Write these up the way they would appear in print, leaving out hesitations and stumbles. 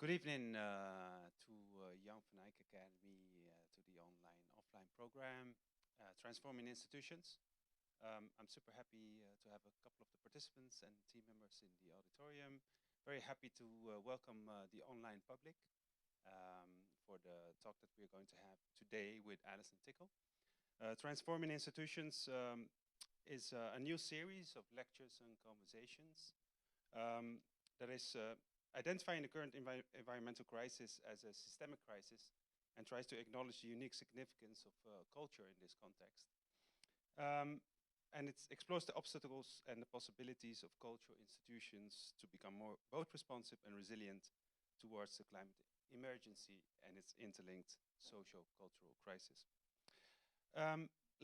Good evening to Jan van Eyck Academy, to the online offline program, Transforming Institutions. I'm super happy to have a couple of the participants and team members in the auditorium. Very happy to welcome the online public for the talk that we're going to have today with Alison Tickell. Transforming Institutions is a new series of lectures and conversations that is identifying the current environmental crisis as a systemic crisis and tries to acknowledge the unique significance of culture in this context. And it explores the obstacles and the possibilities of cultural institutions to become more both responsive and resilient towards the climate emergency and its interlinked socio-cultural crisis.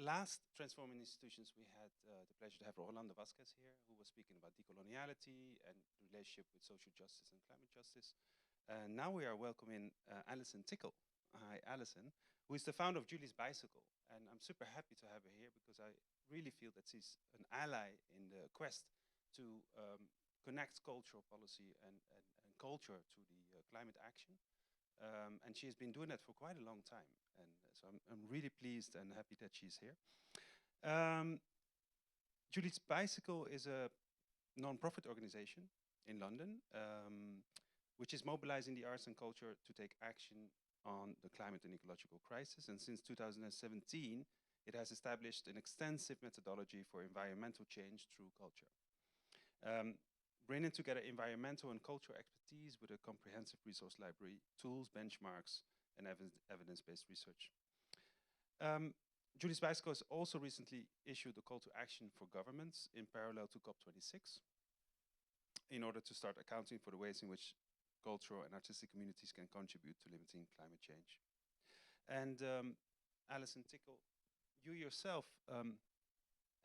Last Transforming Institutions, we had the pleasure to have Rolando Vasquez here, who was speaking about decoloniality and the relationship with social justice and climate justice. Now we are welcoming Alison Tickell. Hi, Alison, who is the founder of Julie's Bicycle. And I'm super happy to have her here because I really feel that she's an ally in the quest to connect cultural policy and culture to the climate action. And she has been doing that for quite a long time. And so I'm really pleased and happy that she's here. Julie's Bicycle is a non-profit organization in London, which is mobilizing the arts and culture to take action on the climate and ecological crisis. And since 2017, it has established an extensive methodology for environmental change through culture. Bringing together environmental and cultural expertise with a comprehensive resource library, tools, benchmarks, and evidence-based research. Julie's Bicycle has also recently issued a call to action for governments in parallel to COP26 in order to start accounting for the ways in which cultural and artistic communities can contribute to limiting climate change. And Alison Tickell, you yourself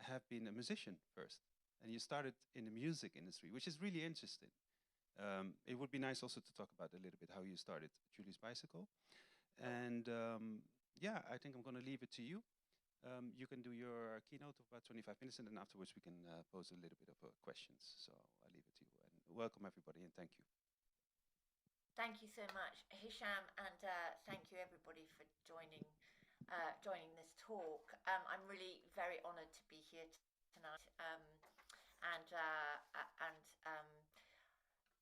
have been a musician first. And you started in the music industry, which is really interesting. It would be nice also to talk about a little bit how you started Julie's Bicycle. And yeah, I think I'm going to leave it to you. You can do your keynote of about 25 minutes, and then afterwards we can pose a little bit of questions. So I'll leave it to you. And welcome everybody, and thank you. Thank you so much, Hicham, and thank you everybody for joining this talk. I'm really very honoured to be here tonight.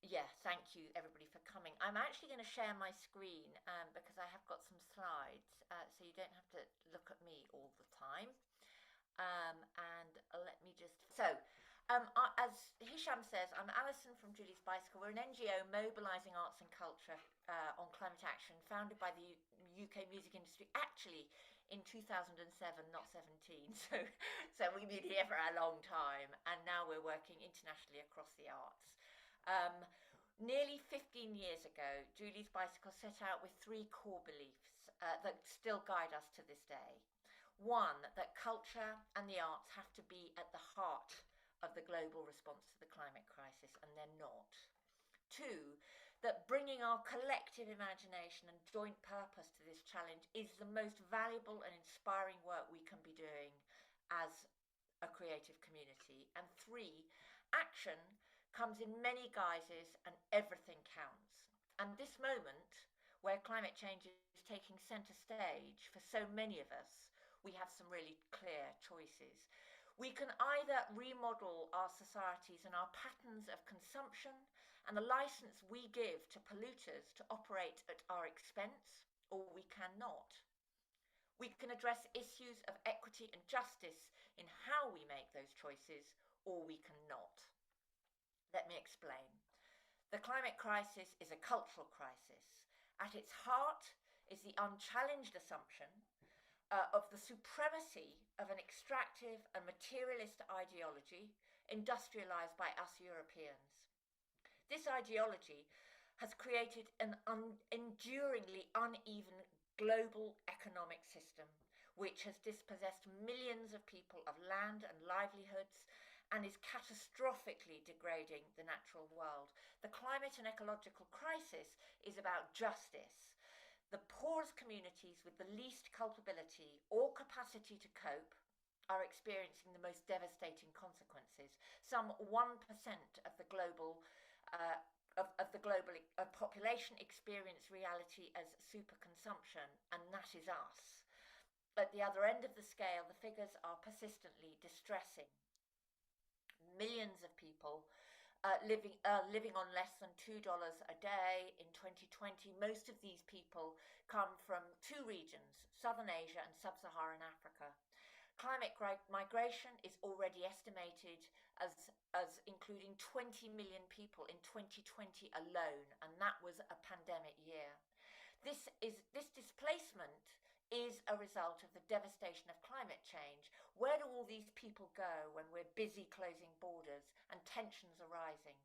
Yeah, thank you everybody for coming. I'm actually going to share my screen because I have got some slides, so you don't have to look at me all the time. And let me just, as Hicham says, I'm Alison from Julie's Bicycle. We're an NGO mobilising arts and culture on climate action, founded by the UK music industry, actually in 2007, not 17. So we've been here for a long time, and now we're working internationally across the arts. Nearly 15 years ago, Julie's Bicycle set out with three core beliefs that still guide us to this day. One, that culture and the arts have to be at the heart of the global response to the climate crisis, and they're not. Two, that bringing our collective imagination and joint purpose to this challenge is the most valuable and inspiring work we can be doing as a creative community. And three, action comes in many guises and everything counts. And this moment, where climate change is taking centre stage for so many of us, we have some really clear choices. We can either remodel our societies and our patterns of consumption and the licence we give to polluters to operate at our expense, or we cannot. We can address issues of equity and justice in how we make those choices, or we cannot. Let me explain. The climate crisis is a cultural crisis. At its heart is the unchallenged assumption of the supremacy of an extractive and materialist ideology industrialized by us Europeans. This ideology has created an enduringly uneven global economic system, which has dispossessed millions of people of land and livelihoods and is catastrophically degrading the natural world. The climate and ecological crisis is about justice. The poorest communities with the least culpability or capacity to cope are experiencing the most devastating consequences. Some 1% of the global population experience reality as superconsumption, and that is us. At the other end of the scale, the figures are persistently distressing. Millions of people living on less than $2 a day in 2020. Most of these people come from two regions, Southern Asia and Sub-Saharan Africa. Climate migration is already estimated as including 20 million people in 2020 alone, and that was a pandemic year. This displacement is a result of the devastation of climate change. Where do all these people go when we're busy closing borders and tensions are rising?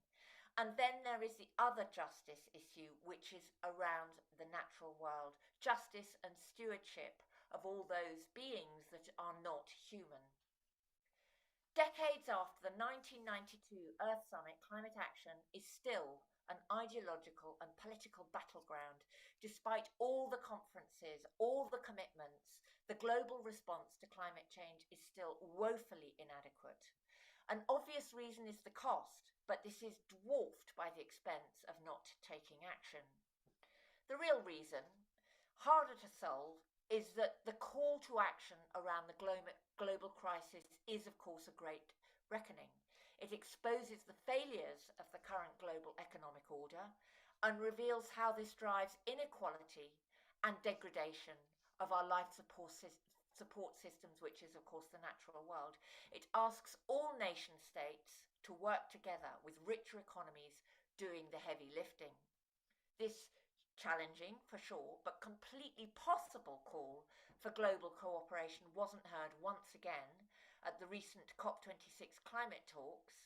And then there is the other justice issue, which is around the natural world, justice and stewardship of all those beings that are not human. Decades after the 1992 Earth Summit, climate action is still an ideological and political battleground. Despite all the conferences, all the commitments, the global response to climate change is still woefully inadequate. An obvious reason is the cost, but this is dwarfed by the expense of not taking action. The real reason, harder to solve, is that the call to action around the global crisis is, of course, a great reckoning. It exposes the failures of the current global economic order and reveals how this drives inequality and degradation of our life support systems, which is, of course, the natural world. It asks all nation states to work together with richer economies doing the heavy lifting. This challenging, for sure, but completely possible call for global cooperation wasn't heard once again at the recent COP26 climate talks,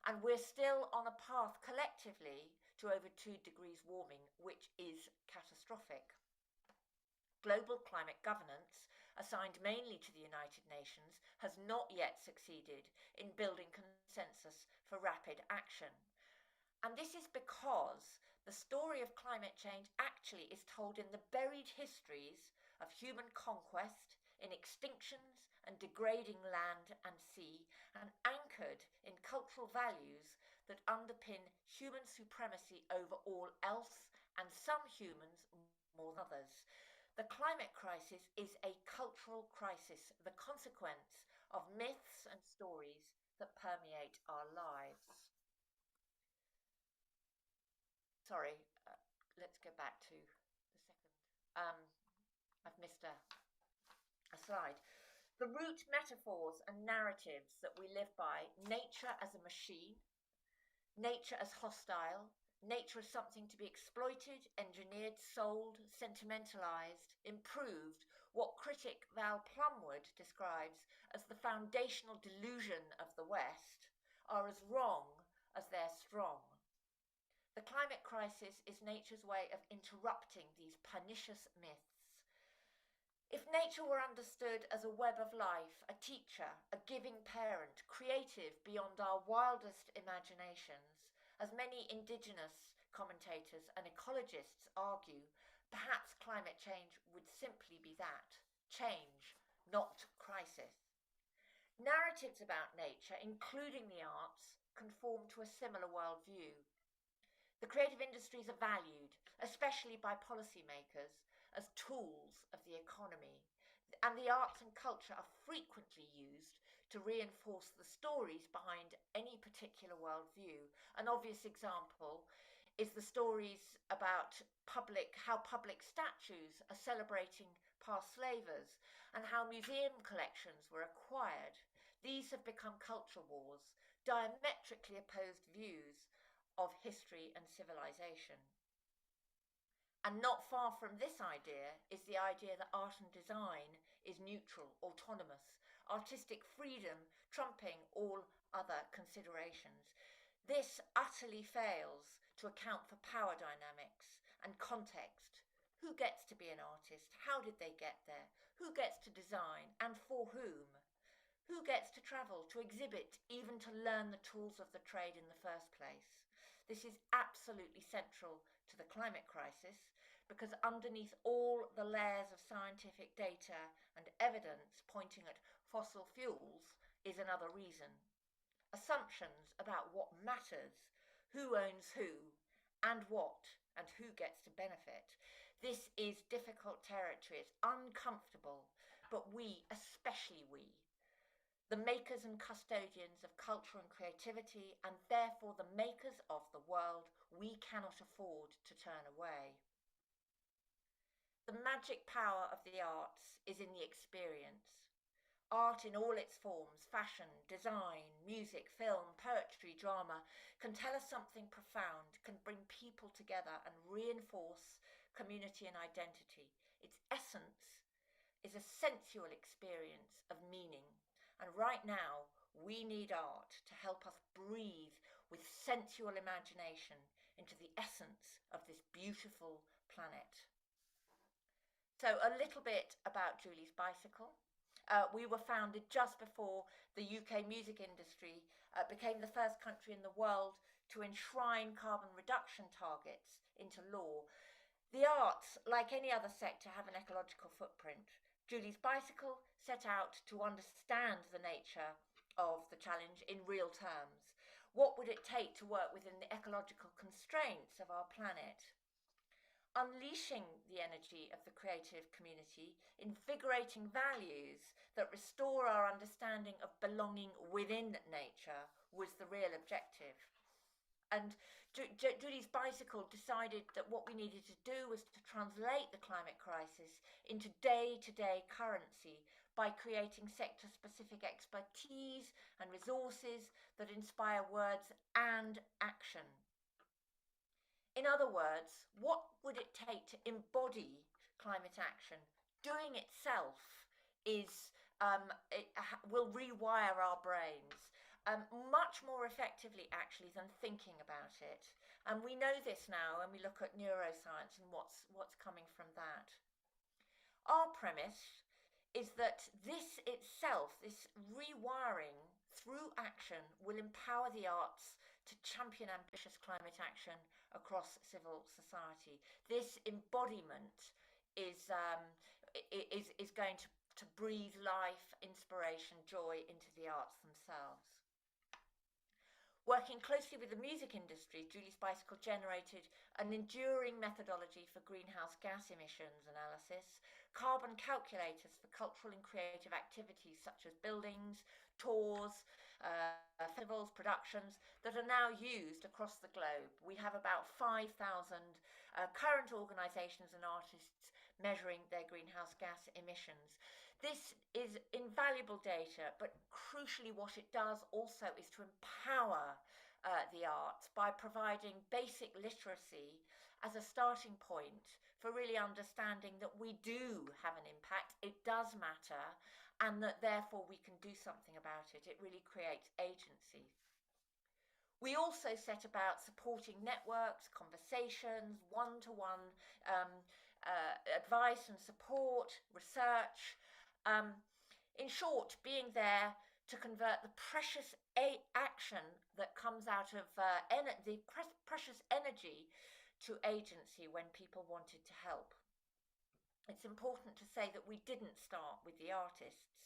and we're still on a path collectively to over 2 degrees warming, which is catastrophic. Global climate governance, assigned mainly to the United Nations, has not yet succeeded in building consensus for rapid action. And this is because the story of climate change actually is told in the buried histories of human conquest, in extinctions and degrading land and sea, and anchored in cultural values that underpin human supremacy over all else and some humans more than others. The climate crisis is a cultural crisis, the consequence of myths and stories that permeate our lives. Sorry, let's go back to the second. I've missed a slide. The root metaphors and narratives that we live by, nature as a machine, nature as hostile, nature as something to be exploited, engineered, sold, sentimentalized, improved, what critic Val Plumwood describes as the foundational delusion of the West, are as wrong as they're strong. The climate crisis is nature's way of interrupting these pernicious myths. If nature were understood as a web of life, a teacher, a giving parent, creative beyond our wildest imaginations, as many indigenous commentators and ecologists argue, perhaps climate change would simply be that, change, not crisis. Narratives about nature, including the arts, conform to a similar worldview. The creative industries are valued, especially by policymakers, as tools of the economy, and the arts and culture are frequently used to reinforce the stories behind any particular worldview. An obvious example is the stories about how public statues are celebrating past slavers and how museum collections were acquired. These have become culture wars, diametrically opposed views of history and civilization. And not far from this idea is the idea that art and design is neutral, autonomous, artistic freedom trumping all other considerations. This utterly fails to account for power dynamics and context. Who gets to be an artist? How did they get there? Who gets to design and for whom? Who gets to travel, to exhibit, even to learn the tools of the trade in the first place? This is absolutely central to the climate crisis because underneath all the layers of scientific data and evidence pointing at fossil fuels is another reason. Assumptions about what matters, who owns who, and what, and who gets to benefit. This is difficult territory, it's uncomfortable, but we, especially we, the makers and custodians of culture and creativity, and therefore the makers of the world, we cannot afford to turn away. The magic power of the arts is in the experience. Art in all its forms, fashion, design, music, film, poetry, drama, can tell us something profound, can bring people together and reinforce community and identity. Its essence is a sensual experience of meaning. And right now, we need art to help us breathe with sensual imagination into the essence of this beautiful planet. So a little bit about Julie's Bicycle. We were founded just before the UK music industry became the first country in the world to enshrine carbon reduction targets into law. The arts, like any other sector, have an ecological footprint. Julie's Bicycle set out to understand the nature of the challenge in real terms. What would it take to work within the ecological constraints of our planet? Unleashing the energy of the creative community, invigorating values that restore our understanding of belonging within nature was the real objective. And Julie's Bicycle decided that what we needed to do was to translate the climate crisis into day-to-day currency by creating sector-specific expertise and resources that inspire words and action. In other words, what would it take to embody climate action? Doing itself will rewire our brains much more effectively, actually, than thinking about it. And we know this now when we look at neuroscience and what's coming from that. Our premise is that this itself, this rewiring through action, will empower the arts to champion ambitious climate action across civil society. This embodiment is going to breathe life, inspiration, joy into the arts themselves. Working closely with the music industry, Julie's Bicycle generated an enduring methodology for greenhouse gas emissions analysis, carbon calculators for cultural and creative activities such as buildings, tours, festivals, productions that are now used across the globe. We have about 5,000 current organisations and artists measuring their greenhouse gas emissions. This is invaluable data, but crucially what it does also is to empower the arts by providing basic literacy as a starting point for really understanding that we do have an impact, it does matter, and that therefore we can do something about it. It really creates agency. We also set about supporting networks, conversations, one-to-one advice and support, research. In short, being there to convert the precious action that comes out of the precious energy to agency when people wanted to help. It's important to say that we didn't start with the artists.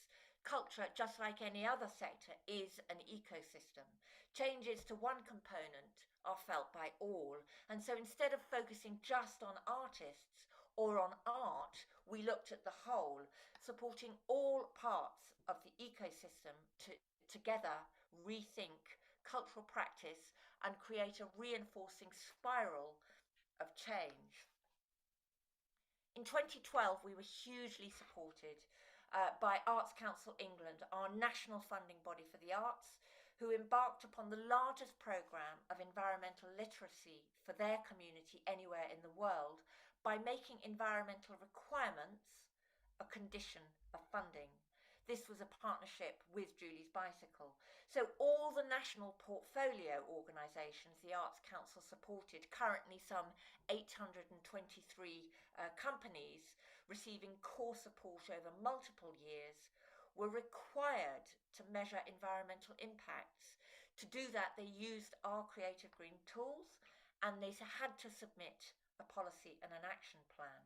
Culture, just like any other sector, is an ecosystem. Changes to one component are felt by all. And so instead of focusing just on artists or on art, we looked at the whole, supporting all parts of the ecosystem to together rethink cultural practice and create a reinforcing spiral of change. In 2012, we were hugely supported by Arts Council England, our national funding body for the arts, who embarked upon the largest programme of environmental literacy for their community anywhere in the world by making environmental requirements a condition of funding. This was a partnership with Julie's Bicycle. So all the national portfolio organisations the Arts Council supported, currently some 823 companies receiving core support over multiple years, were required to measure environmental impacts. To do that, they used our Creative Green tools, and they had to submit a policy and an action plan.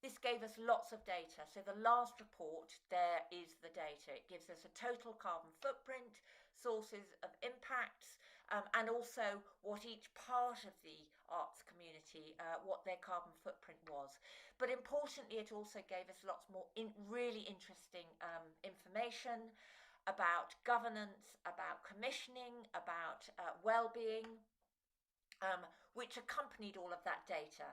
This gave us lots of data. So the last report, there is the data. It gives us a total carbon footprint, sources of impacts, and also what each part of the arts community, what their carbon footprint was. But importantly, it also gave us lots more really interesting information about governance, about commissioning, about well-being, which accompanied all of that data.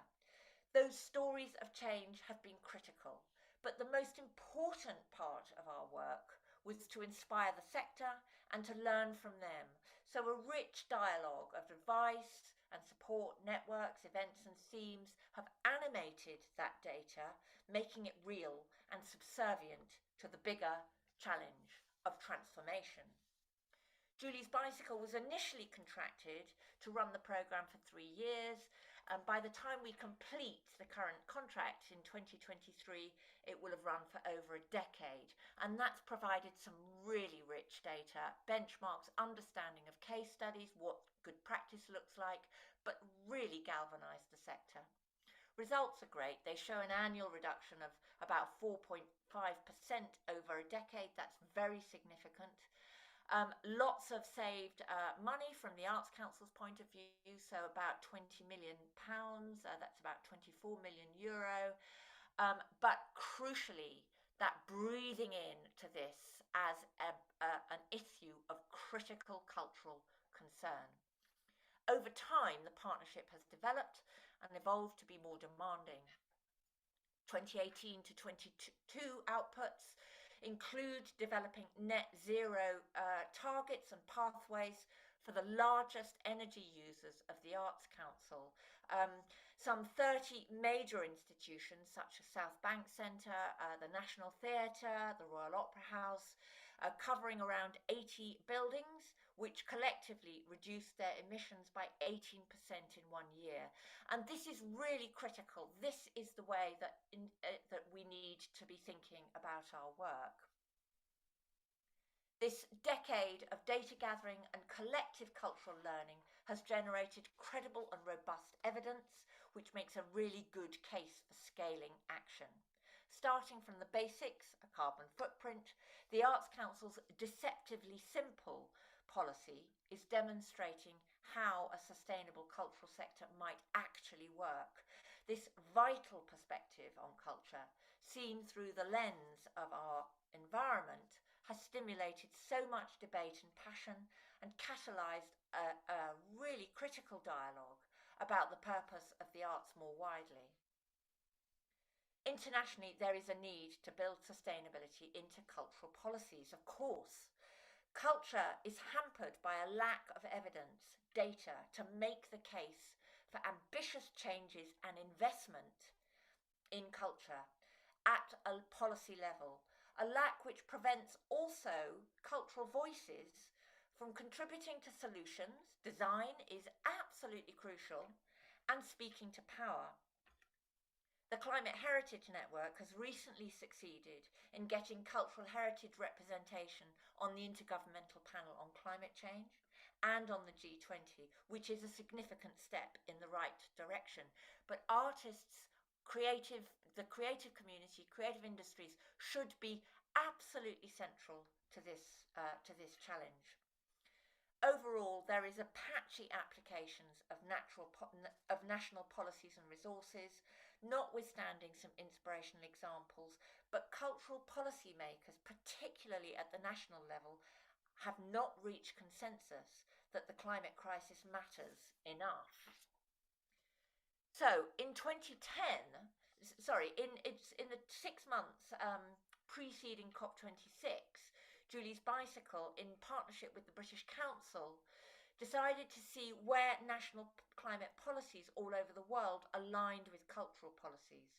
Those stories of change have been critical, but the most important part of our work was to inspire the sector and to learn from them. So a rich dialogue of advice and support networks, events and themes have animated that data, making it real and subservient to the bigger challenge of transformation. Julie's Bicycle was initially contracted to run the programme for 3 years, and by the time we complete the current contract in 2023, it will have run for over a decade. And that's provided some really rich data, benchmarks, understanding of case studies, what good practice looks like, but really galvanised the sector. Results are great. They show an annual reduction of about 4.5% over a decade. That's very significant. Lots of saved money from the Arts Council's point of view, so about £20 million, that's about €24 million. But crucially, that breathing in to this as an issue of critical cultural concern. Over time, the partnership has developed and evolved to be more demanding. 2018 to 22 outputs include developing net zero targets and pathways for the largest energy users of the Arts Council. Some 30 major institutions such as South Bank Centre, the National Theatre, the Royal Opera House, covering around 80 buildings, which collectively reduced their emissions by 18% in 1 year. And this is really critical. This is the way that we need to be thinking about our work. This decade of data gathering and collective cultural learning has generated credible and robust evidence, which makes a really good case for scaling action. Starting from the basics, a carbon footprint, the Arts Council's deceptively simple policy is demonstrating how a sustainable cultural sector might actually work. This vital perspective on culture, seen through the lens of our environment, has stimulated so much debate and passion and catalysed a really critical dialogue about the purpose of the arts more widely. Internationally, there is a need to build sustainability into cultural policies, of course. Culture is hampered by a lack of evidence, data, to make the case for ambitious changes and investment in culture at a policy level, a lack which prevents also cultural voices from contributing to solutions. Design is absolutely crucial, and speaking to power. The Climate Heritage Network has recently succeeded in getting cultural heritage representation on the Intergovernmental Panel on Climate Change and on the G20, which is a significant step in the right direction. But artists, the creative community, creative industries should be absolutely central to this challenge. Overall, there is a patchy applications of national policies and resources, notwithstanding some inspirational examples, but cultural policymakers, particularly at the national level, have not reached consensus that the climate crisis matters enough. So in 2010, in the 6 months preceding COP26, Julie's Bicycle, in partnership with the British Council, decided to see where national climate policies all over the world aligned with cultural policies.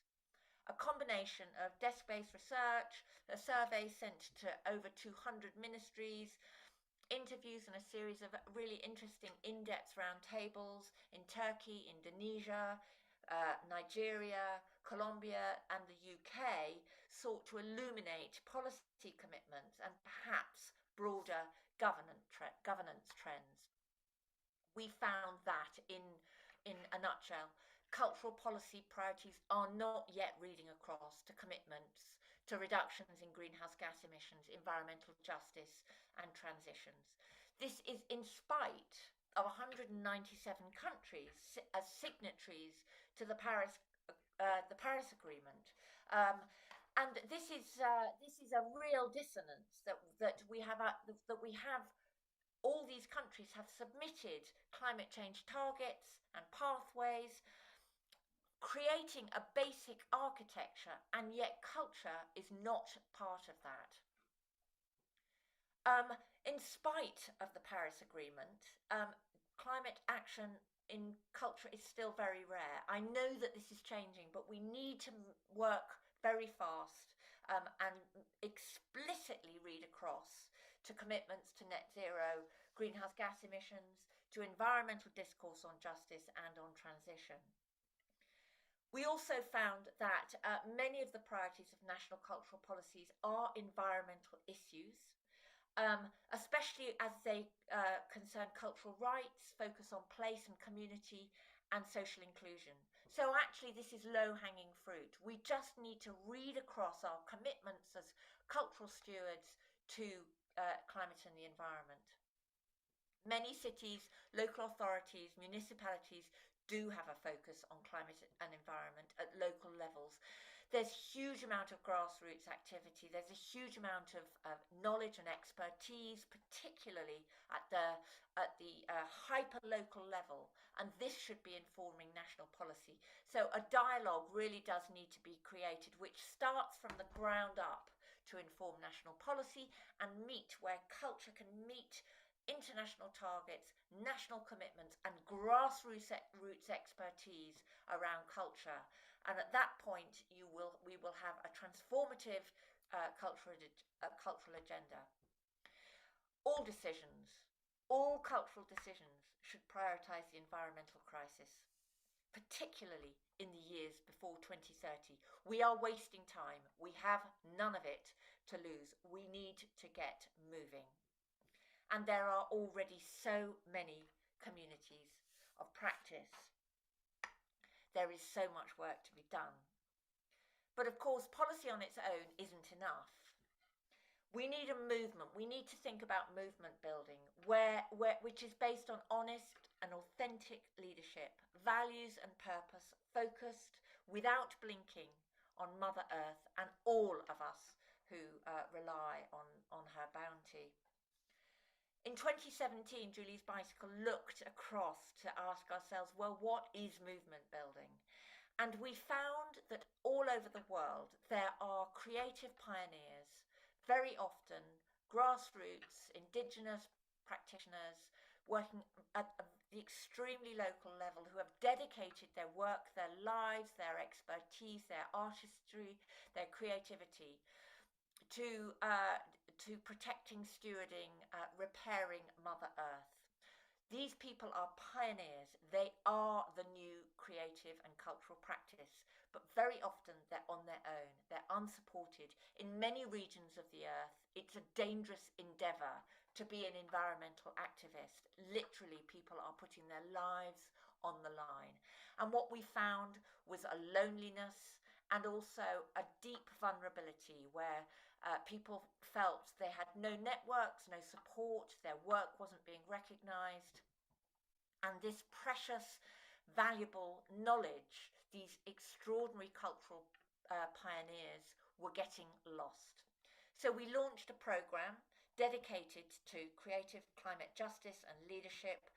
A combination of desk-based research, a survey sent to over 200 ministries, interviews and a series of really interesting in-depth roundtables in Turkey, Indonesia, Nigeria, Colombia and the UK sought to illuminate policy commitments and perhaps broader governance trends. We found that in a nutshell, cultural policy priorities are not yet reading across to commitments to reductions in greenhouse gas emissions, environmental justice and transitions. This is in spite of 197 countries as signatories to the Paris Agreement. And this is a real dissonance that we have all these countries have submitted climate change targets and pathways, creating a basic architecture, and yet culture is not part of that. In spite of the Paris Agreement, climate action in culture is still very rare. I know that this is changing, but we need to work very fast and explicitly read across to commitments to net zero greenhouse gas emissions, to environmental discourse on justice and on transition. We also found that many of the priorities of national cultural policies are environmental issues, especially as they concern cultural rights, focus on place and community, and social inclusion. So actually this is low-hanging fruit. We just need to read across our commitments as cultural stewards to climate and the environment. Many cities, local authorities, municipalities do have a focus on climate and environment at local levels. There's a huge amount of grassroots activity. There's a huge amount of knowledge and expertise, particularly at the hyper-local level, and this should be informing national policy. So a dialogue really does need to be created, which starts from the ground up to inform national policy and meet where culture can meet international targets, national commitments, and grassroots expertise around culture. And at that point, we will have a transformative cultural agenda. All cultural decisions should prioritise the environmental crisis, particularly in the years before 2030. We are wasting time. We have none of it to lose. We need to get moving. And there are already so many communities of practice. There is so much work to be done. But of course, policy on its own isn't enough. We need a movement. We need to think about movement building, which is based on honest and authentic leadership, values and purpose, focused without blinking on Mother Earth and all of us who rely on her bounty. In 2017, Julie's Bicycle looked across to ask ourselves, well, what is movement building? And we found that all over the world, there are creative pioneers, very often grassroots, indigenous practitioners, working at the extremely local level, who have dedicated their work, their lives, their expertise, their artistry, their creativity to protecting, stewarding, repairing Mother Earth. These people are pioneers. They are the new creative and cultural practice, but very often they're on their own. They're unsupported. In many regions of the earth, it's a dangerous endeavour to be an environmental activist. Literally, people are putting their lives on the line. And what we found was a loneliness and also a deep vulnerability where people felt they had no networks, no support, their work wasn't being recognised. And this precious, valuable knowledge, these extraordinary cultural pioneers were getting lost. So we launched a programme dedicated to creative climate justice and leadership,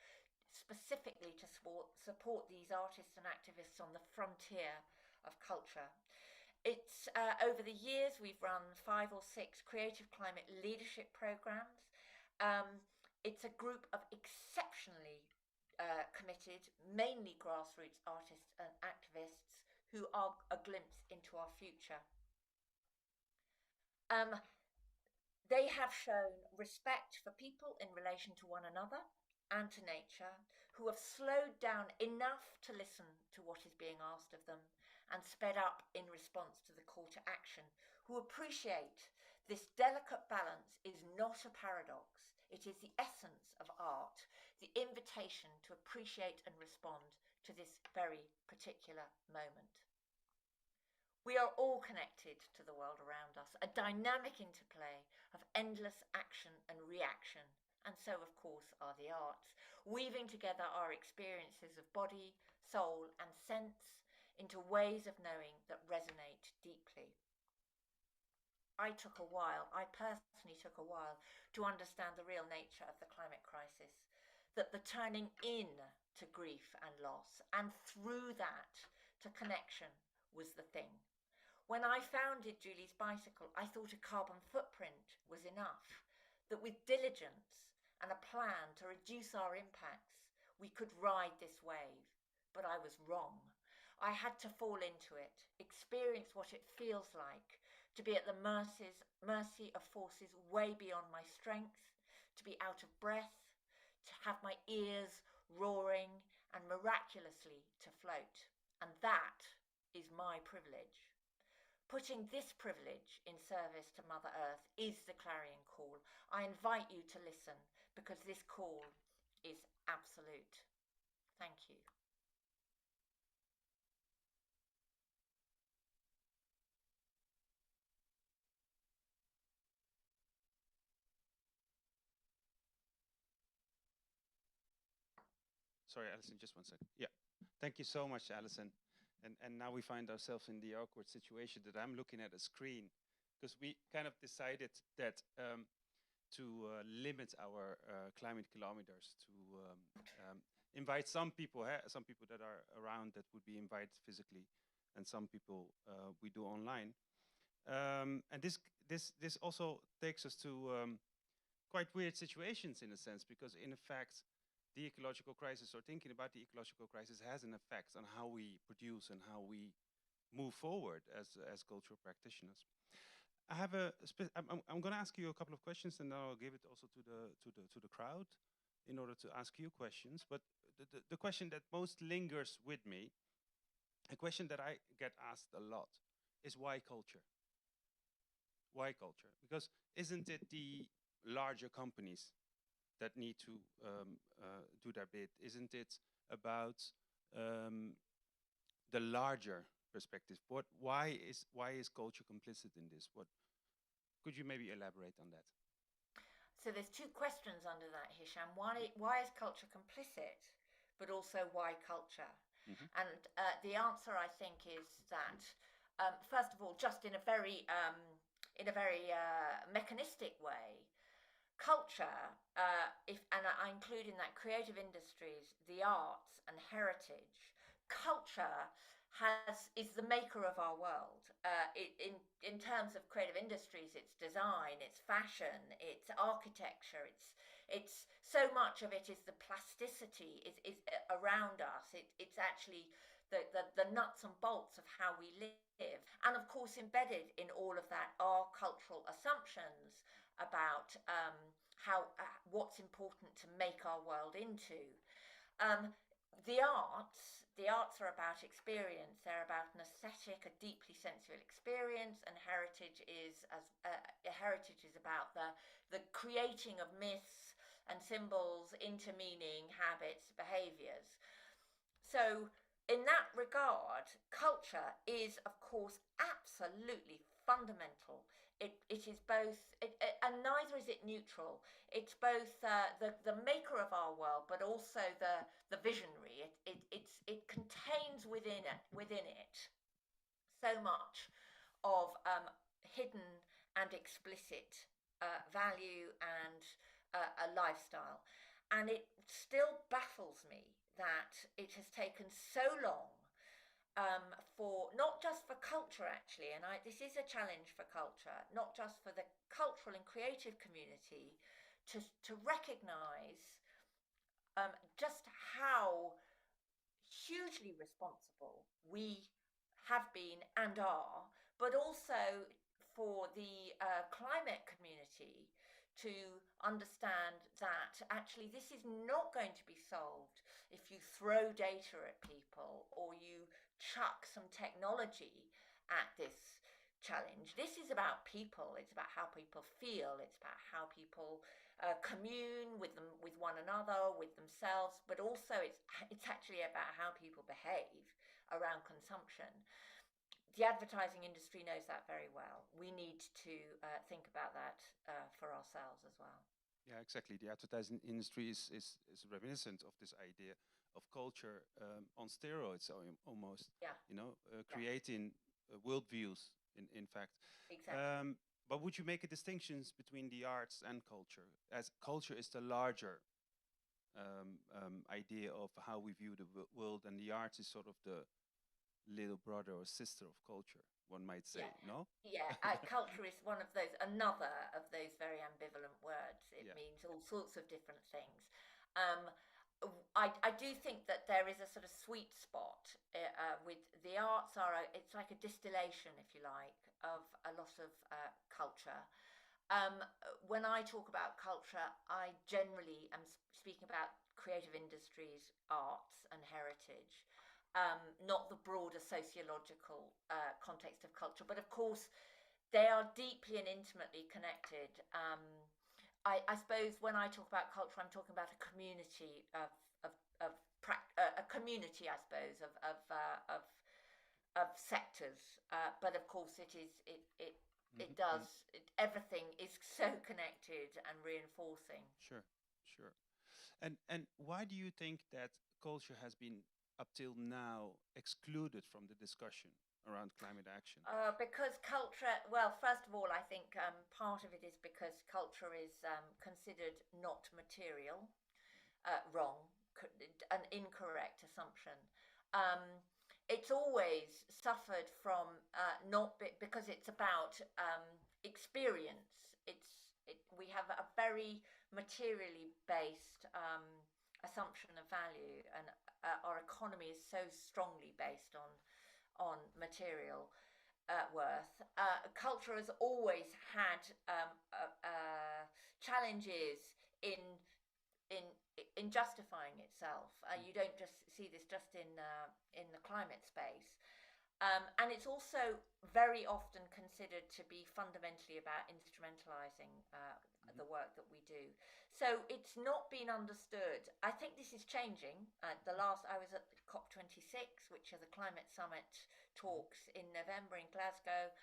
specifically to support these artists and activists on the frontier of culture. It's over the years we've run 5 or 6 creative climate leadership programs. It's a group of exceptionally committed, mainly grassroots artists and activists who are a glimpse into our future. They have shown respect for people in relation to one another and to nature, who have slowed down enough to listen to what is being asked of them and sped up in response to the call to action, who appreciate this delicate balance is not a paradox. It is the essence of art, the invitation to appreciate and respond to this very particular moment. We are all connected to the world around us, a dynamic interplay of endless action and reaction, and so, of course, are the arts, weaving together our experiences of body, soul, and sense into ways of knowing that resonate deeply. I personally took a while to understand the real nature of the climate crisis, that the turning in to grief and loss, and through that to connection, was the thing. When I founded Julie's Bicycle, I thought a carbon footprint was enough, that with diligence and a plan to reduce our impacts, we could ride this wave. But I was wrong. I had to fall into it, experience what it feels like to be at the mercy of forces way beyond my strength, to be out of breath, to have my ears roaring, and miraculously to float. And that is my privilege. Putting this privilege in service to Mother Earth is the clarion call. I invite you to listen, because this call is absolute. Thank you. Sorry, Alison, just 1 second. Yeah, thank you so much, Alison. And now we find ourselves in the awkward situation that I'm looking at a screen, because we kind of decided that to limit our climate kilometers, to invite some people that are around that would be invited physically, and some people we do online. And this also takes us to quite weird situations in a sense, because in effect, the ecological crisis, or thinking about the ecological crisis, has an effect on how we produce and how we move forward as cultural practitioners. I have I'm going to ask you a couple of questions, and then I'll give it also to the crowd in order to ask you questions. But the question that most lingers with me, a question that I get asked a lot, is why culture? Why culture? Because isn't it the larger companies that need to do their bit? Isn't it about the larger perspective? Why is culture complicit in this? Could you maybe elaborate on that? So there's two questions under that, Hicham. Why is culture complicit, but also why culture? Mm-hmm. And the answer, I think, is that first of all, just in a very mechanistic way, culture, and I include in that creative industries, the arts, and heritage. Culture is the maker of our world. In terms of creative industries, it's design, it's fashion, it's architecture, it's so much of it is the plasticity is around us. It's actually the nuts and bolts of how we live. And of course, embedded in all of that are cultural assumptions about what's important to make our world into. The arts are about experience. They're about an aesthetic, a deeply sensual experience, and heritage is about the creating of myths and symbols into meaning, habits, behaviors. So in that regard, culture is, of course, absolutely fundamental. It is both, and neither is it neutral. It's both the maker of our world, but also the visionary. It contains within it so much of hidden and explicit value and a lifestyle. And it still baffles me that it has taken so long for not just for culture, actually, and this is a challenge for culture, not just for the cultural and creative community, to recognise just how hugely responsible we have been and are, but also for the climate community to understand that actually this is not going to be solved if you throw data at people or you chuck some technology at this challenge. This is about people. It's about how people feel. It's about how people commune with one another, with themselves, but also it's actually about how people behave around consumption. The advertising industry knows that very well. We need to think about that for ourselves as well. Yeah, exactly. The advertising industry is reminiscent of this idea of culture on steroids, almost, Yeah, yeah, creating worldviews, in fact. exactly. But would you make a distinctions between the arts and culture, as culture is the larger idea of how we view the world, and the arts is sort of the little brother or sister of culture, one might say, Yeah, no? yeah. Culture is one of those, another of those very ambivalent words. It Yeah. means all sorts of different things. Um, I do think that there is a sort of sweet spot with the arts. It's like a distillation, if you like, of a lot of culture. Um, when I talk about culture, I generally am speaking about creative industries, arts, and heritage, not the broader sociological context of culture. But of course, they are deeply and intimately connected. I suppose when I talk about culture, I'm talking about a community of a community, I suppose, of sectors. But of course, it Mm-hmm. does everything is so connected and reinforcing. Sure, sure. And why do you think that culture has been up till now excluded from the discussion around climate action? Because culture, well, first of all, I think part of it is because culture is considered not material, wrong, an incorrect assumption. Um, it's always suffered from not because it's about experience. We have a very materially based assumption of value, and our economy is so strongly based on material worth. Culture has always had challenges in in justifying itself. You don't just see this just in the climate space. And it's also very often considered to be fundamentally about instrumentalizing Mm-hmm. the work that we do. So it's not been understood. I think this is changing. I was at COP26, which are the climate summit talks in November in Glasgow,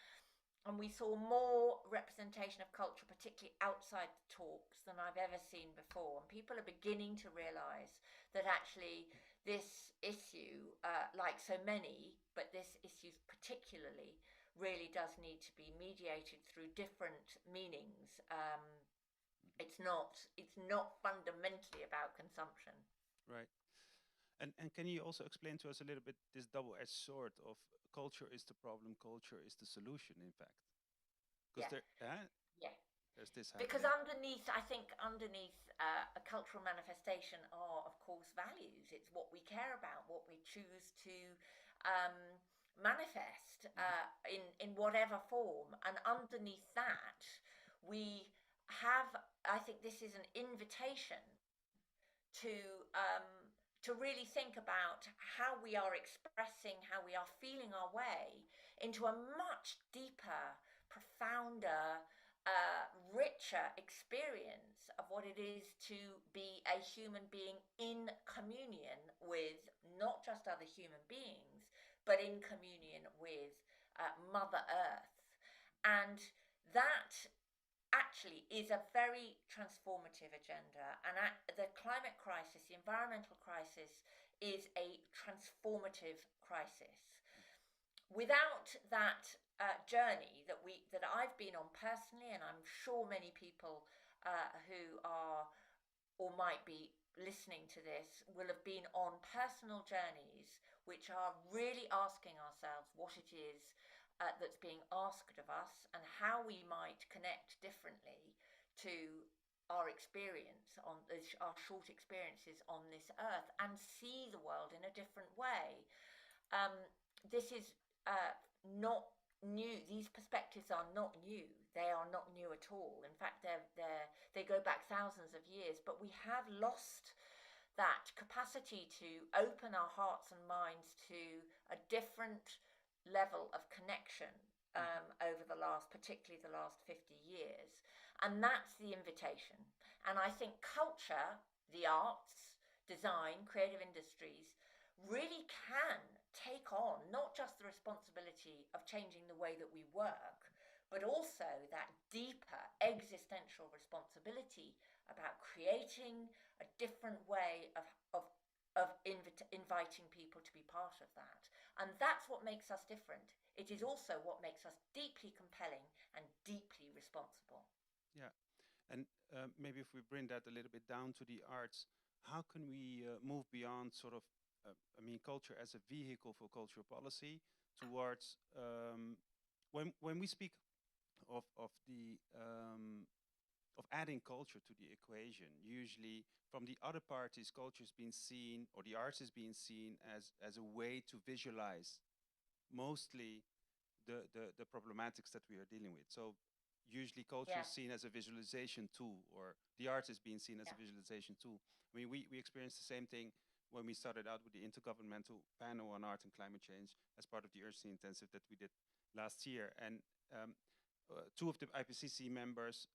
and we saw more representation of culture, particularly outside the talks, than I've ever seen before. And people are beginning to realise that actually this issue, like so many, but this issue particularly, really does need to be mediated through different meanings. It's not fundamentally about consumption. Right. And can you also explain to us a little bit this double-edged sword of culture is the problem, culture is the solution, in fact? Because Yeah, yeah. there's this Because happening. underneath a cultural manifestation are, of course, values. It's what we care about, what we choose to um, manifest Mm-hmm. in whatever form. And underneath that, we have. I think this is an invitation to um, to really think about how we are expressing, how we are feeling our way into a much deeper, profounder, richer experience of what it is to be a human being in communion with not just other human beings, but in communion with Mother Earth. And that actually is a very transformative agenda. And the climate crisis, the environmental crisis, is a transformative crisis. Without that journey that I've been on personally, and I'm sure many people who are or might be listening to this will have been on personal journeys which are really asking ourselves what it is that's being asked of us and how we might connect differently to our experience on this, our short experiences on this earth, and see the world in a different way. um, this is not new. These perspectives are not new. They are not new at all. In fact, they go back thousands of years. But we have lost that capacity to open our hearts and minds to a different level of connection Mm-hmm. over the last, particularly the last 50 years. And that's the invitation. And I think culture, the arts, design, creative industries really can take on not just the responsibility of changing the way that we work, but also that deeper existential responsibility about creating a different way of inviting people to be part of that. And that's what makes us different. It is also what makes us deeply compelling and deeply responsible. Yeah. And maybe if we bring that a little bit down to the arts, how can we move beyond sort of, culture as a vehicle for cultural policy towards, when we speak of the of adding culture to the equation, usually from the other parties, culture is being seen, or the arts is being seen as a way to visualize mostly the problematics that we are dealing with. So usually culture is seen as a visualization tool, or the art is being seen as a visualization tool. I mean, we experienced the same thing when we started out with the Intergovernmental Panel on Art and Climate Change as part of the Urgency Intensive that we did last year. And two of the IPCC members,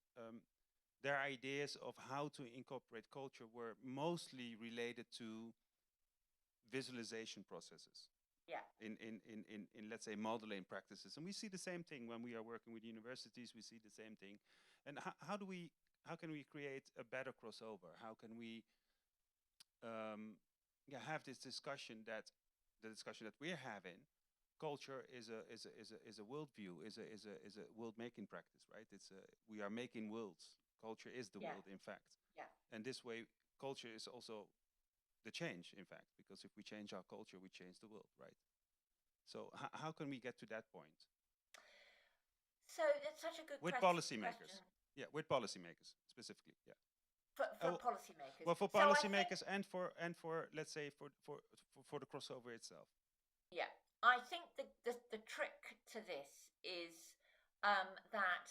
their ideas of how to incorporate culture were mostly related to visualization processes. Yeah. In let's say modeling practices, and we see the same thing when we are working with universities. We see the same thing, and how can we create a better crossover? How can we have this discussion, that the discussion that we're having? Culture is a worldview, is a world making practice, right? We are making worlds. Culture is the world, in fact. Yeah. And this way, culture is also the change, in fact, because if we change our culture, we change the world, right? So how can we get to that point? So it's such a good with policymakers. Yeah, with policymakers specifically. Yeah. For policymakers. Well, for policymakers and for let's say for the crossover itself. Yeah, I think the trick to this is that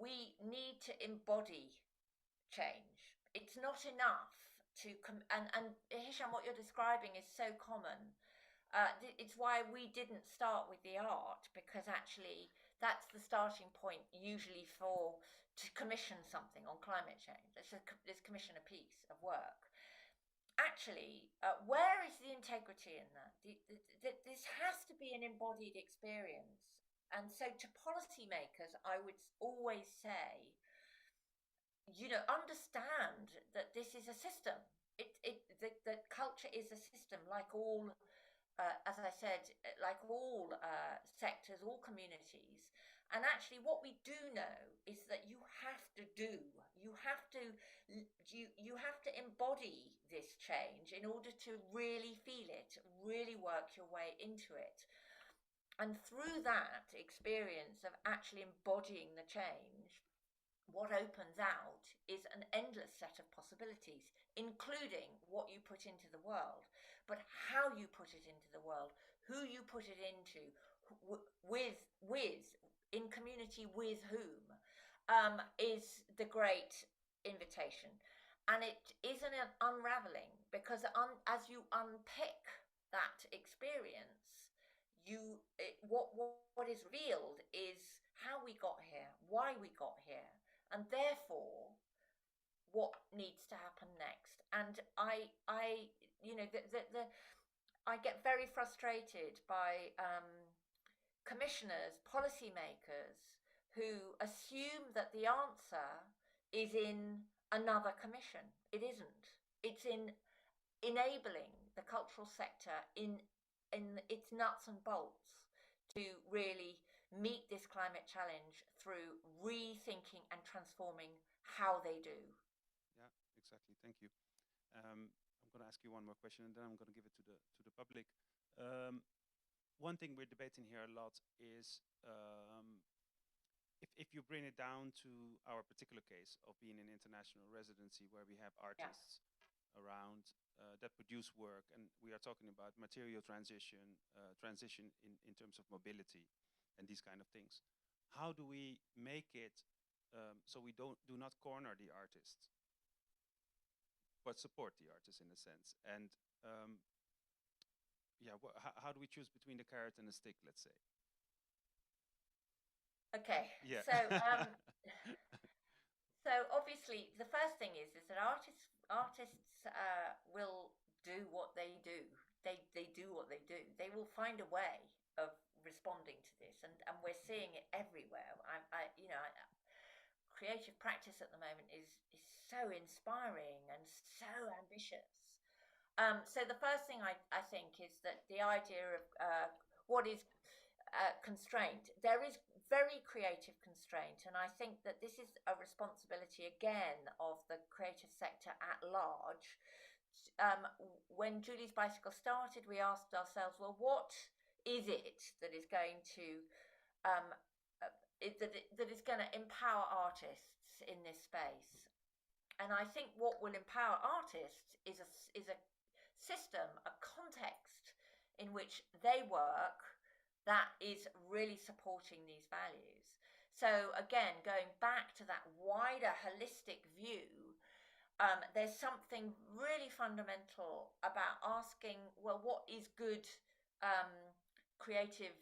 we need to embody change. It's not enough to and Hicham, what you're describing is so common. It's why we didn't start with the art, because actually that's the starting point usually to commission something on climate change. Let's commission a piece of work. Actually, where is the integrity in that? This has to be an embodied experience. And so to policymakers, I would always say, understand that this is a system. That culture is a system, like all, as I said, like all sectors, all communities. And actually, what we do know is that you have to embody this change in order to really feel it, really work your way into it. And through that experience of actually embodying the change, what opens out is an endless set of possibilities, including what you put into the world, but how you put it into the world, who you put it into, in community with whom, is the great invitation. And it is an unraveling, because as you unpick that experience, what is revealed is how we got here, why we got here, and therefore what needs to happen next. And I get very frustrated by commissioners, policymakers who assume that the answer is in another commission. It isn't. It's in enabling the cultural sector in its nuts and bolts to really meet this climate challenge through rethinking and transforming how they do. Yeah, exactly. Thank you. I'm going to ask you one more question, and then I'm going to give it to the public. One thing we're debating here a lot is if you bring it down to our particular case of being an international residency where we have artists around that produce work, and we are talking about material transition in terms of mobility and these kind of things. How do we make it so we do not corner the artists, but support the artists in a sense? And how do we choose between the carrot and the stick, let's say? Okay. Yeah. So obviously the first thing is that artists will do what they do. They do what they do. They will find a way of responding to this, and we're seeing it everywhere. creative practice at the moment is so inspiring and so ambitious. So the first thing I think is that the idea of what is constraint, there is very creative constraint, and I think that this is a responsibility again of the creative sector at large. When Julie's Bicycle started, we asked ourselves, well, what is it that is going to um, that is going to empower artists in this space? And I think what will empower artists is a system, a context in which they work that is really supporting these values. So again, going back to that wider holistic view, there's something really fundamental about asking, well, what is good creative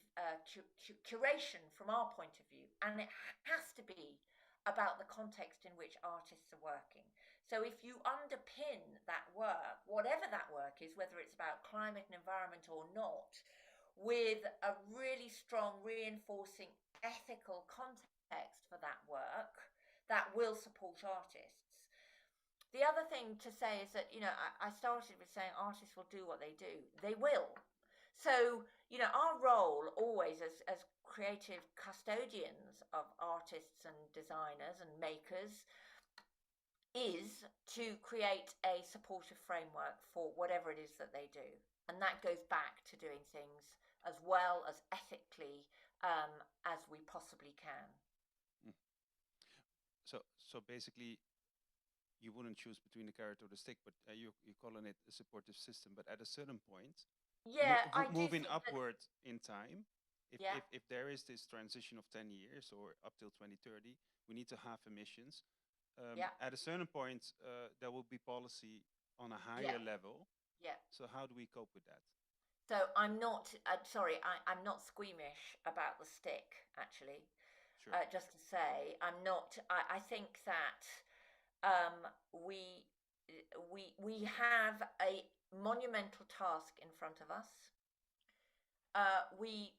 curation from our point of view? And it has to be about the context in which artists are working. So if you underpin that work, whatever that work is, whether it's about climate and environment or not, with a really strong reinforcing ethical context for that work, that will support artists. The other thing to say is that, I started with saying artists will do what they do. They will. So, our role always as creative custodians of artists and designers and makers is to create a supportive framework for whatever it is that they do. And that goes back to doing things as well as ethically as we possibly can. So basically, you wouldn't choose between the carrot or the stick, but you're calling it a supportive system. But at a certain point, moving upward in time, if there is this transition of 10 years or up till 2030, we need to halve emissions. At a certain point, there will be policy on a higher level. Yeah. So how do we cope with that? So I'm not, I'm not squeamish about the stick, actually. Sure. Just to say, I'm not, I think that we have a monumental task in front of us. We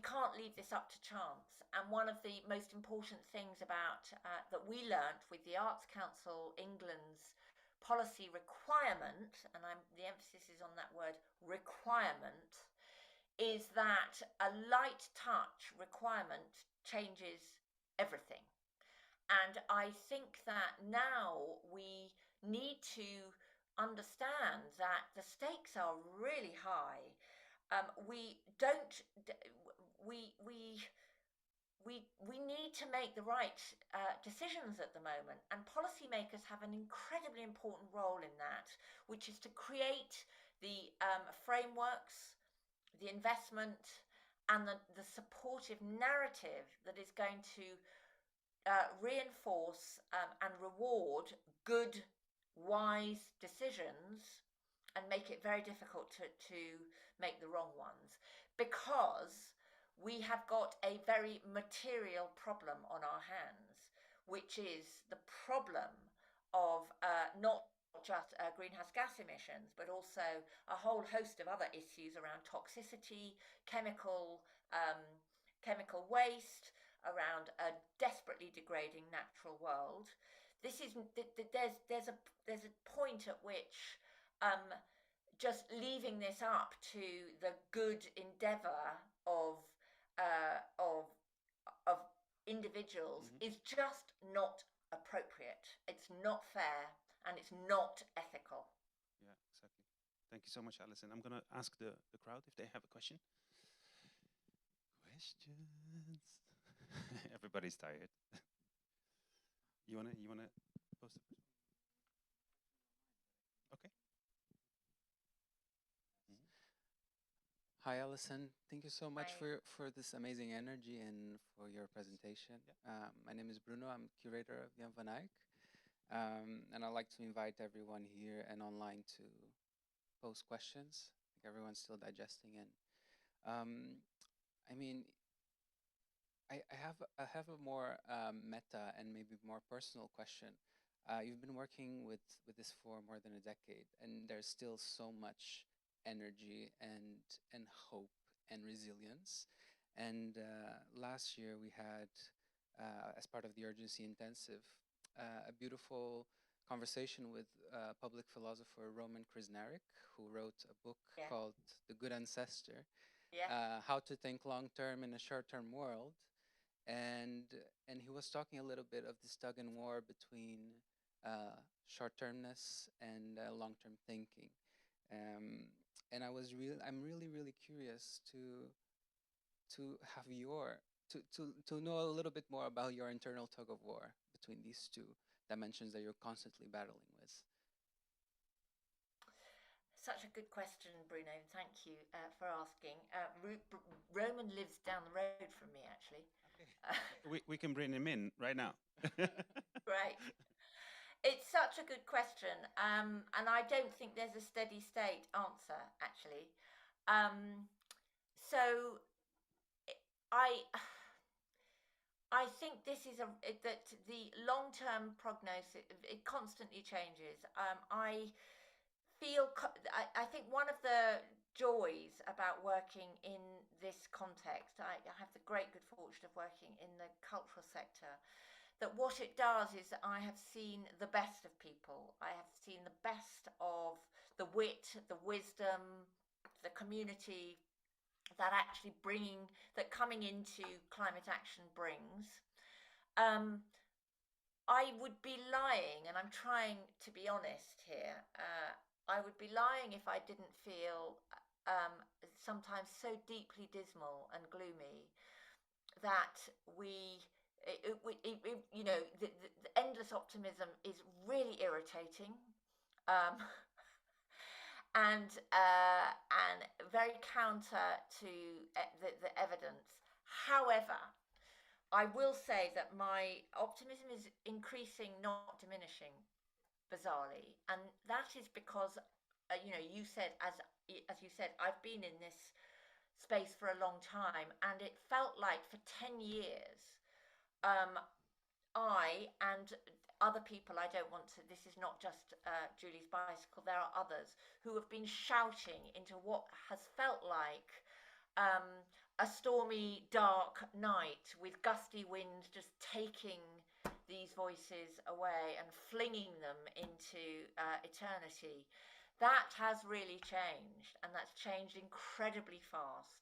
can't leave this up to chance. And one of the most important things about that we learnt with the Arts Council England's policy requirement, and the emphasis is on that word requirement, is that a light touch requirement changes everything. And I think that now we need to understand that the stakes are really high. We need to make the right decisions at the moment, and policymakers have an incredibly important role in that, which is to create the frameworks, the investment, and the supportive narrative that is going to reinforce and reward good, wise decisions and make it very difficult to make the wrong ones, because we have got a very material problem on our hands, which is the problem of not just greenhouse gas emissions, but also a whole host of other issues around toxicity, chemical waste, around a desperately degrading natural world. There's a point at which just leaving this up to the good endeavour of individuals is just not appropriate. It's not fair, and it's not ethical. Yeah, exactly. Thank you so much, Alison. I'm going to ask the crowd if they have a question. Questions? Everybody's tired. You wanna post the question? Okay. Hi, Alison. Thank you so much for this amazing energy and for your presentation. Yeah. My name is Bruno. I'm curator of Jan van Eyck. And I'd like to invite everyone here and online to post questions. I think everyone's still digesting it. I mean, I have a more meta and maybe more personal question. You've been working with this for more than a decade, and there's still so much energy and hope and resilience. And last year we had as part of the Urgency Intensive, a beautiful conversation with public philosopher Roman Krznaric, who wrote a book called The Good Ancestor, How to Think Long-Term in a Short-Term World. And he was talking a little bit of this tug and war between short-termness and long-term thinking. And I'm really curious to have to know a little bit more about your internal tug of war between these two dimensions that you're constantly battling with. Such a good question, Bruno. Thank you for asking. Roman lives down the road from me, actually. Okay. We can bring him in right now. Great. It's such a good question, and I don't think there's a steady state answer, actually. So I think this is that the long-term prognosis, it constantly changes. I think one of the joys about working in this context, I have the great good fortune of working in the cultural sector, that what it does is that I have seen the best of people. I have seen the best of the wit, the wisdom, the community that coming into climate action brings. I would be lying, and I'm trying to be honest here, I would be lying if I didn't feel sometimes so deeply dismal and gloomy that the endless optimism is really irritating, and very counter to the evidence. However, I will say that my optimism is increasing, not diminishing, bizarrely, and that is because you said, as you said, I've been in this space for a long time, and it felt like for 10 years I and other people, this is not just Julie's bicycle, there are others who have been shouting into what has felt like a stormy, dark night with gusty wind just taking these voices away and flinging them into eternity. That has really changed, and that's changed incredibly fast.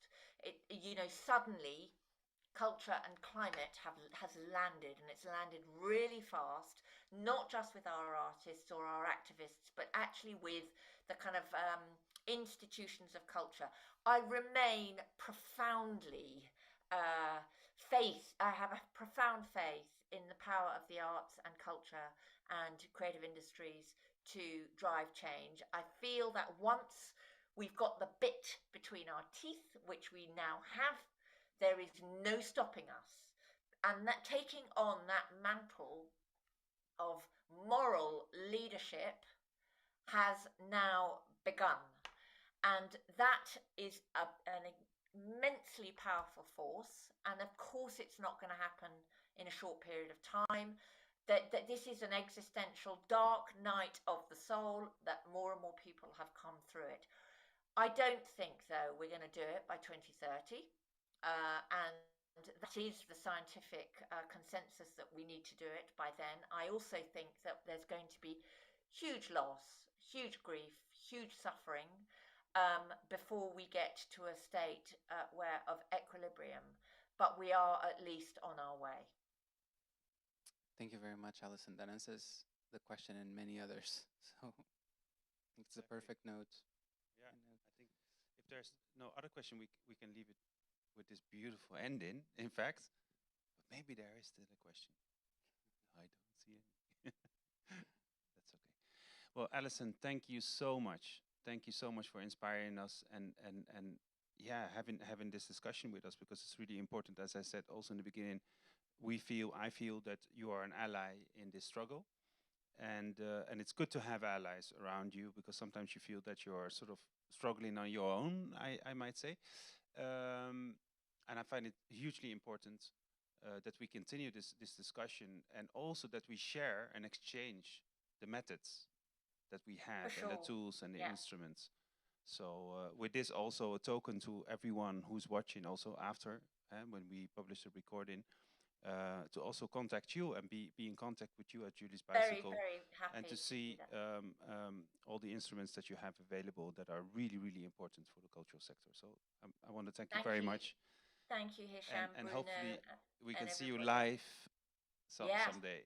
Suddenly culture and climate has landed, and it's landed really fast, not just with our artists or our activists, but actually with the kind of institutions of culture. I remain profoundly I have a profound faith in the power of the arts and culture and creative industries to drive change. I feel that once we've got the bit between our teeth, which we now have, there is no stopping us. And that taking on that mantle of moral leadership has now begun. And that is an immensely powerful force. And of course, it's not going to happen in a short period of time. That this is an existential dark night of the soul, that more and more people have come through it. I don't think, though, we're going to do it by 2030. And that is the scientific consensus that we need to do it by then. I also think that there's going to be huge loss, huge grief, huge suffering before we get to a state of equilibrium. But we are at least on our way. Thank you very much, Alison. That answers the question and many others. So I think it's a perfect note. Yeah, I think if there's no other question, we can leave it with this beautiful ending, in fact. But maybe there is still a question. I don't see any. That's okay. Well, Alison, thank you so much. Thank you so much for inspiring us and yeah, having this discussion with us, because it's really important. As I said also in the beginning, I feel that you are an ally in this struggle. And it's good to have allies around you, because sometimes you feel that you're sort of struggling on your own, I might say. And I find it hugely important that we continue this discussion, and also that we share and exchange the methods that we have, and the tools and the instruments. So with this also a token to everyone who's watching also after, when we publish the recording, to also contact you and be in contact with you at Julie's Bicycle. Very happy and to see all the instruments that you have available that are really, really important for the cultural sector. So I want to thank you very much. Thank you, Hicham, and Bruno, hopefully we can see you everybody. live someday.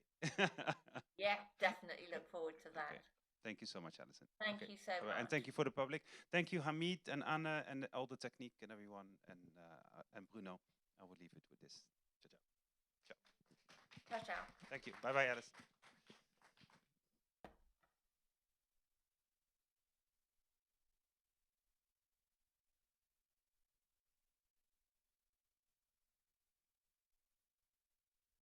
Yeah, definitely look forward to that. Okay. Thank you so much, Alison. Thank you so much. And thank you for the public. Thank you, Hamid and Anna and all the technique and everyone, and Bruno. I will leave it with this. Ciao, ciao. Ciao, ciao. Thank you. Bye-bye, Alice.